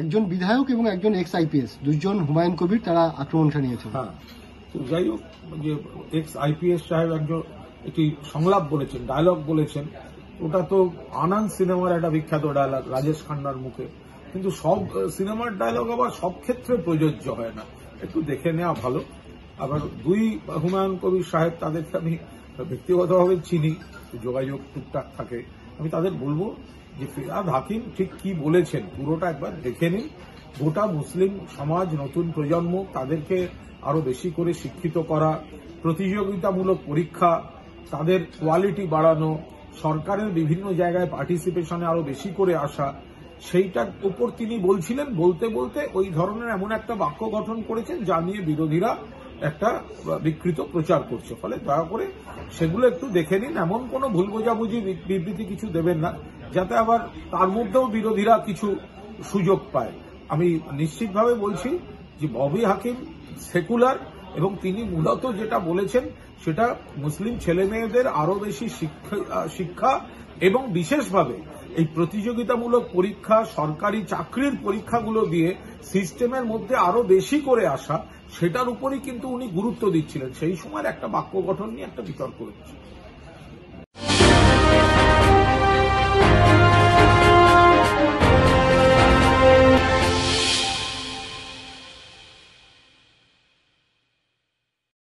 একজন বিধায়ক এবং একজন এক্স আইপিএস দুজন হুমায়ুন কবির তারা আক্রমণ শানিয়েছেন। হ্যাঁ, তো যাই হোক, যে এক্স আইপিএস সাহেব একটি সংলাপ বলেছেন, ডায়লগ বলেছেন, ওটা তো আনন্দ সিনেমার একটা বিখ্যাত ডায়লগ রাজেশ খান্নার মুখে। কিন্তু সব সিনেমার ডায়লগ আবার সব ক্ষেত্রে প্রযোজ্য হয় না, একটু দেখে নেওয়া ভালো। আবার দুই হুমায়ুন কবির সাহেব, তাদেরকে আমি ব্যক্তিগতভাবে চিনি, যোগাযোগ টুকটাক থাকে। আমি তাদের বলবো যে ফিরহাদ হাকিম ঠিক কি বলেছেন পুরোটা একবার দেখে নিন। গোটা মুসলিম সমাজ, নতুন প্রজন্ম, তাদেরকে আরো বেশি করে শিক্ষিত করা, প্রতিযোগিতামূলক পরীক্ষা, তাদের কোয়ালিটি বাড়ানো, সরকারের বিভিন্ন জায়গায় পার্টিসিপেশনে আরো বেশি করে আসা, সেইটার উপর তিনি বলছিলেন। বলতে বলতে ওই ধরনের এমন একটা বাক্য গঠন করেছেন যা নিয়ে বিরোধীরা একটা বিকৃত প্রচার করছে। ফলে দয়া করে সেগুলো একটু দেখে নিন, এমন কোনো ভুল বোঝাবুঝি বিবৃতি কিছু দেবেন না যাতে আবার তার মধ্যেও বিরোধীরা কিছু সুযোগ পায়। আমি নিশ্চিতভাবে বলছি যে ববি হাকিম সেকুলার, এবং তিনি মূলত যেটা বলেছেন সেটা মুসলিম ছেলেমেয়েদের আরো বেশি শিক্ষা এবং বিশেষভাবে এই প্রতিযোগিতামূলক পরীক্ষা, সরকারি চাকরির পরীক্ষাগুলো দিয়ে সিস্টেমের মধ্যে আরো বেশি করে আসা, সেটার উপরই কিন্তু উনি গুরুত্ব দিচ্ছিলেন। সেই সময় একটা বাক্য গঠন নিয়ে একটা বিতর্ক হচ্ছে।